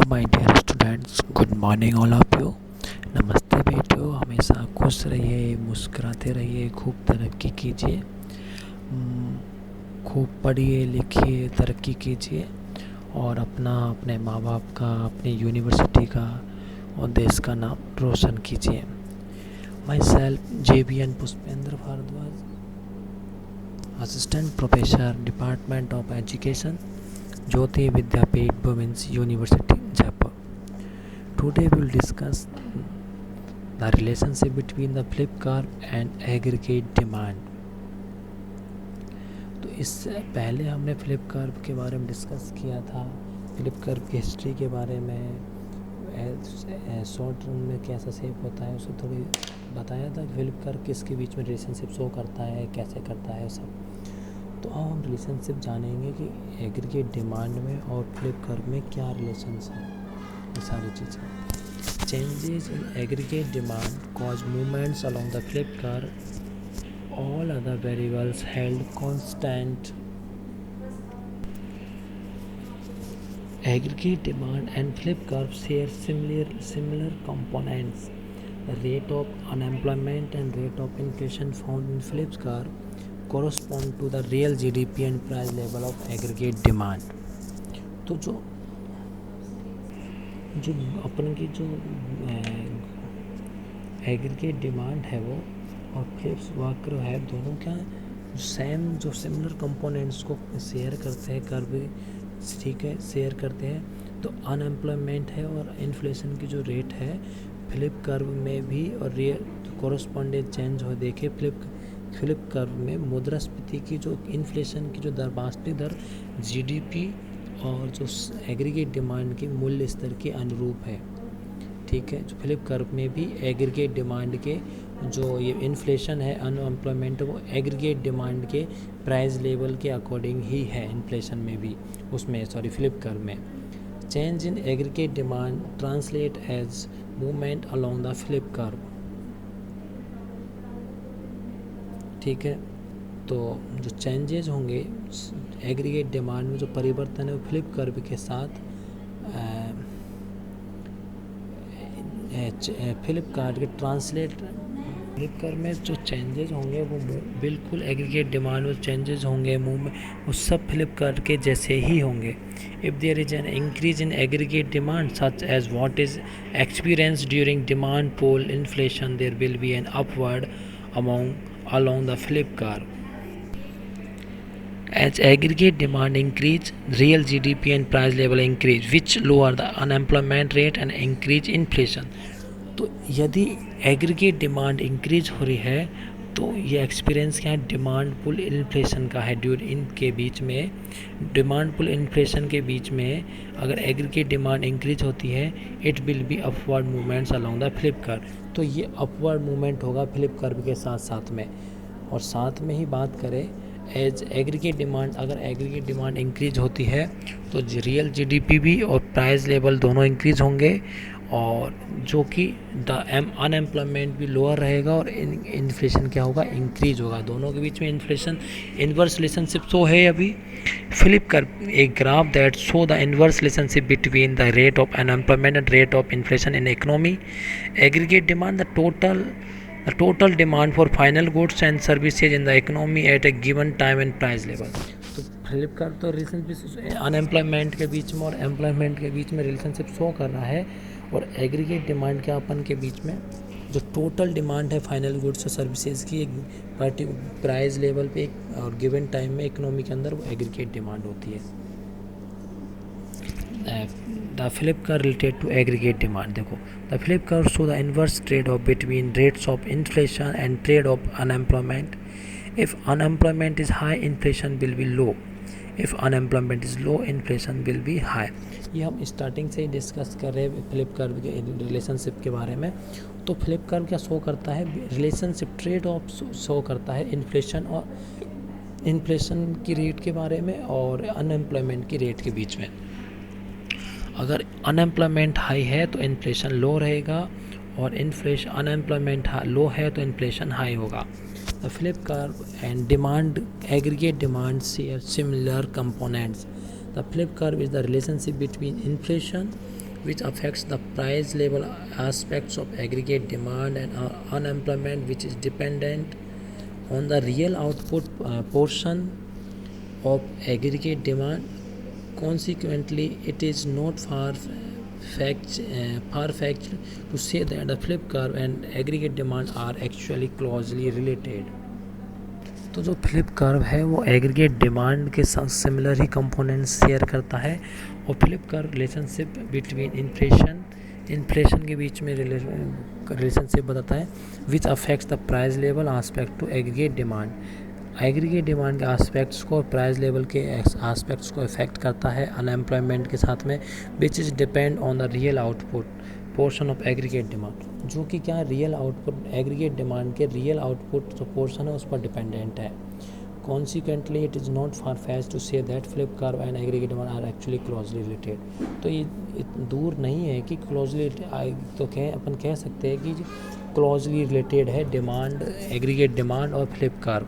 My dear students, good morning all of you. नमस्ते बेटियों, हमेशा खुश रहिए, मुस्कुराते रहिए, खूब तरक्की कीजिए, खूब पढ़िए लिखिए, तरक्की कीजिए और अपने माँ बाप का, अपनी यूनिवर्सिटी का और देश का नाम रोशन कीजिए। Myself JBN Pushpendra Bhardwaj, assistant professor, department of education, Jyoti Vidyapeeth Women's University, Jaipur. Today we will discuss the relationship between the Flipkart and aggregate demand. तो इससे पहले हमने फ्लिपकार्ट के बारे में डिस्कस किया था, फ्लिपकार्ट की हिस्ट्री के बारे में, शॉर्ट टर्म में कैसा सेव होता है उसे थोड़ी बताया था। फ्लिपकार्ट किसके बीच में रिलेशनशिप शो करता है, कैसे करता है सब। तो अब हम रिलेशनशिप जानेंगे कि एग्रीगेट डिमांड में और फ्लिपकार्ट में क्या रिलेशंस है, ये सारी चीज़ें। Changes in aggregate demand cause movements along the Flipkart, all other variables held constant. Aggregate demand and Flipkart share similar components. The rate of unemployment and rate of inflation found in Flipkart correspond to the real GDP and price level of aggregate demand. तो जो अपन की जो aggregate demand है वो और फ्लिपकार्ट है, दोनों क्या जो सिमिलर कंपोनेंट्स को शेयर करते हैं, कर्व, ठीक है, शेयर करते हैं। तो अनएम्प्लॉयमेंट है और इन्फ्लेशन की जो रेट है फ्लिप कर्व में भी और रियल कोरस्पॉन्डेंट चेंज हो देखे फ्लिप कर्व में मुद्रास्फीति की जो इन्फ्लेशन की जो दर, वास्तविक दर GDP और जो एग्रीगेट डिमांड के मूल्य स्तर के अनुरूप है, ठीक है। जो फ्लिप कर्व में भी एग्रीगेट डिमांड के जो ये इन्फ्लेशन है, अनएम्प्लॉयमेंट, वो एग्रीगेट डिमांड के प्राइस लेवल के अकॉर्डिंग ही है। इन्फ्लेशन में भी उसमें फ्लिप कर्व में change in aggregate demand translate as movement along the flip curve, ठीक है। तो जो चेंजेस होंगे एग्रीगेट डिमांड में, जो परिवर्तन है वो फ्लिप कर्व के साथ फ्लिपकार्ट के फ्लिपकार्ट में जो चेंजेस होंगे वो बिल्कुल एग्रीगेट डिमांड में चेंजेस होंगे मूव में वो सब फ्लिपकार्ट के जैसे ही होंगे। If there is an increase in aggregate demand such as what is experience during demand pull inflation, there will be an upward along the Flipkart. As aggregate demand increase, real GDP and price level increase, which lower the unemployment rate and increase inflation. तो यदि aggregate demand increase हो रही है तो ये experience क्या है, demand pull inflation का है। इनके बीच में, डिमांड पुल इन्फ्लेशन के बीच में अगर एग्रीगेट डिमांड इंक्रीज होती है, it will be upward movements along the Flipkart. तो ये अपवर्ड मूवमेंट होगा फ्लिपकार्ट के साथ साथ में। और साथ में ही बात करें एज एग्रीगेट डिमांड, अगर एग्रीगेट डिमांड इंक्रीज होती है तो रियल GDP भी और प्राइस लेवल दोनों इंक्रीज होंगे, और जो कि द अनएम्प्लॉयमेंट भी लोअर रहेगा और इन्फ्लेशन क्या होगा, इंक्रीज होगा। दोनों के बीच में इन्फ्लेशन इन्वर्स रिलेशनशिप शो है। अभी फ्लिपकार्ट एक graph that show the inverse relationship between the rate of unemployment and rate of inflation in economy. Aggregate demand the total demand for final goods and services in the economy at a given time and price level. तो फ्लिपकार्ट तो relationship unemployment के बीच में और employment के बीच में relationship show कर रहा है, और एग्रीगेट डिमांड के अपन के बीच में जो टोटल डिमांड है फाइनल गुड्स और सर्विसेज की एक पर्टिकुलर प्राइस लेवल पे और गिवन टाइम में इकोनॉमी के अंदर, वो एग्रीगेट डिमांड होती है। The Flipkart related to aggregate demand, देखो the Flipkart show the inverse trade off between rates of inflation and trade off unemployment. If unemployment is high, inflation will be low. If unemployment is low, inflation will be high. ये हम starting से ही discuss कर रहे हैं फ्लिपकार्ट के relationship के बारे में। तो फ्लिपकार्ट क्या शो करता है, रिलेशनशिप ट्रेड ऑफ शो करता है इन्फ्लेशन और इन्फ्लेशन की रेट के बारे में और अनएम्प्लॉयमेंट की रेट के बीच में। अगर अनएम्प्लॉयमेंट हाई है तो इन्फ्लेशन लो रहेगा, और इन्फ्लेशन अनएम्प्लॉयमेंट लो है तो इन्फ्लेशन हाई होगा। The Flipkart and demand aggregate demand share similar components. The flip curve is the relationship between inflation which affects the price level aspects of aggregate demand, and unemployment, which is dependent on the real output portion of aggregate demand. Consequently, it is not far-fetched to say that the flip curve and aggregate demand are actually closely related. तो जो flip curve है वो aggregate demand के साथ similar ही components share करता है, और Phillips curve relationship between inflation के बीच में रिलेशनशिप बताता है, which affects the price level aspect to aggregate demand. Aggregate demand के आस्पेक्ट्स को प्राइस लेवल के आस्पेक्ट्स को इफेक्ट करता है अनएम्प्लॉयमेंट के साथ में, which is depend on the real output portion of aggregate demand, जो कि क्या रियल आउटपुट एग्रीगेट डिमांड के रियल आउटपुट जो पोर्शन है उस पर डिपेंडेंट है। Consequently it is not far fetch to say that Phillips curve and aggregate demand are actually closely related. तो ये दूर नहीं है कि क्लोजली, तो अपन कह सकते हैं कि क्लोजली रिलेटेड है डिमांड, एग्रीगेट डिमांड और फ्लिप कर्व।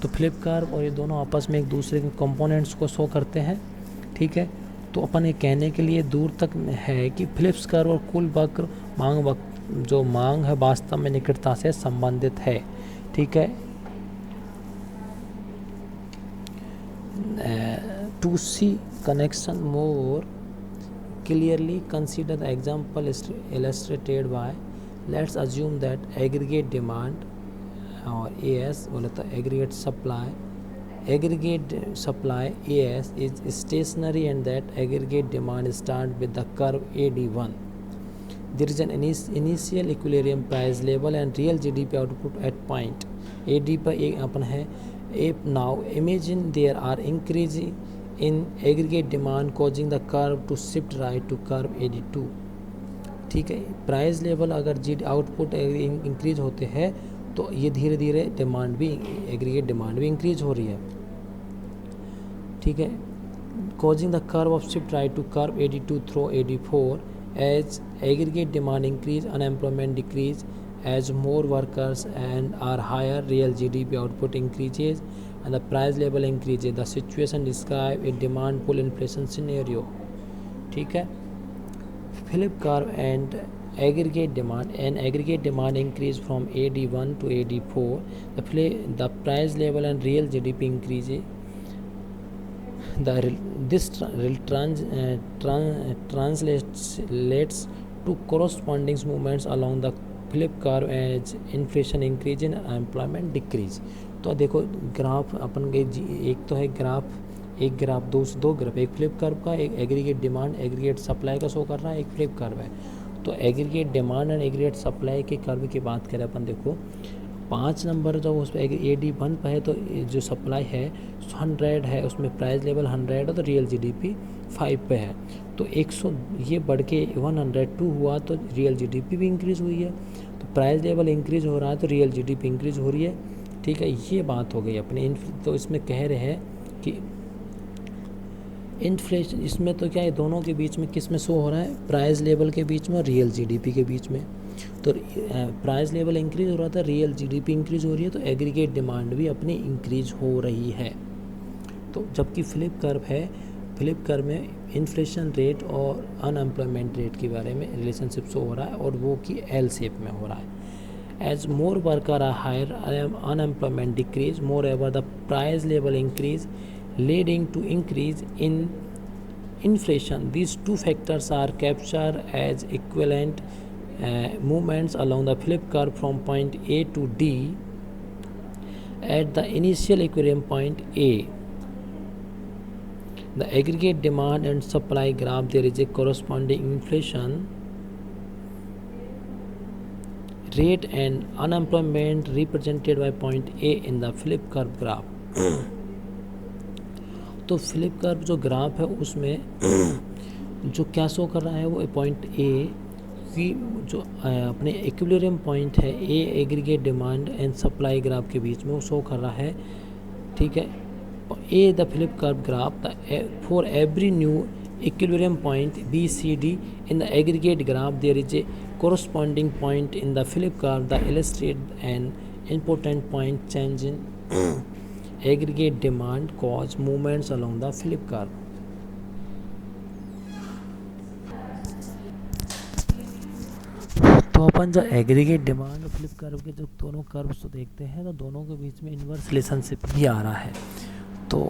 तो फ्लिप कर्व और ये दोनों आपस में एक दूसरे के कंपोनेंट्स को शो करते हैं, ठीक है। तो अपन ये कहने के लिए दूर तक है कि फ्लिप्स कर्व और कुल वक्र जो मांग है वास्तव में निकटता से संबंधित है, ठीक है। To see connection more clearly consider the example illustrated by, let's assume that aggregate demand और AS बोले तो aggregate supply AS is stationary and that aggregate demand start with the curve AD1. There is an initial equilibrium price level and real GDP output at point AD पर एक अपन है। Now imagine there are increase in aggregate demand causing the curve to shift right to curve AD2, ठीक है। Price level अगर output increase होते हैं तो ये धीरे धीरे डिमांड भी, एग्रीगेट डिमांड भी इंक्रीज हो रही है, ठीक है। causing the curve of shift right to curve AD2 through AD4 as aggregate demand increase, unemployment decrease, as more workers and are higher, real GDP output increases and the price level increases. The situation described a demand pull inflation scenario, ठीक है। Philip curve and aggregate demand increase from AD1 to AD4, the price level and real GDP increases. This translates to corresponding movements along the flip curve as inflation increase and unemployment decrease. तो देखो graph अपन के एक तो है एक graph दो graph, एक flip curve का, एक एग्रीगेट डिमांड एग्रीगेट सप्लाई का शो कर रहा है, एक फ्लिप कर्व है। तो aggregate demand and aggregate supply के कर्व की बात करें अपन, देखो 5 नंबर जो उस पर AD1 पर है तो जो सप्लाई है 100 है, उसमें प्राइस लेवल 100 है, तो रियल GDP 5 पे है। तो 100 ये बढ़ के 102 हुआ तो रियल GDP भी इंक्रीज़ हुई है। तो प्राइस लेवल इंक्रीज़ हो रहा है तो रियल GDP इंक्रीज़ हो रही है, ठीक है। ये बात हो गई अपने। तो इसमें कह रहे हैं कि इन्फ्लेशन, इसमें तो क्या है दोनों के बीच में किस में शो हो रहा है, प्राइस लेवल के बीच में और रियल GDP के बीच में। तो प्राइस लेवल इंक्रीज हो रहा था, रियल GDP इंक्रीज हो रही है, तो एग्रीगेट डिमांड भी अपनी इंक्रीज हो रही है। तो जबकि फ्लिप कर्व में इन्फ्लेशन रेट और अनएम्प्लॉयमेंट रेट के बारे में रिलेशनशिप शो हो रहा है और वो कि L शेप में हो रहा है। As more worker are hire, unemployment decrease, moreover the price level increase leading to increase in inflation. These two factors are captured as equivalent movements along the flip curve from point A to D at the initial equilibrium point A. The aggregate demand and supply graph, there is a corresponding inflation rate and unemployment represented by point A in the flip curve graph. तो flip curve जो graph है उसमें जो क्या show कर रहा है वो पॉइंट ए की जो अपने इक्विलिब्रियम पॉइंट है a aggregate demand and supply graph के बीच में वो शो कर रहा है, ठीक है। A the flip curve graph for every new equilibrium point BCD in the aggregate graph there is a corresponding point in the flip curve that illustrates an important point change in aggregate demand cause movements along the flip curve. तो अपन जो aggregate demand और Phillips curve के जो दोनों curves तो देखते हैं, तो दोनों के बीच में इन्वर्स रिलेशनशिप भी आ रहा है। तो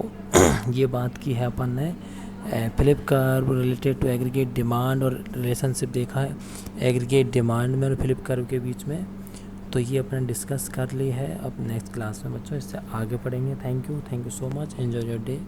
ये बात की है अपन ने, Phillips curve related to aggregate demand और रिलेशनशिप देखा है एग्रीगेट डिमांड में और फ्लिप कर्व के बीच में। तो ये अपने डिस्कस कर ली है। अब नेक्स्ट क्लास में बच्चों इससे आगे पढ़ेंगे। Thank you so much, enjoy your day.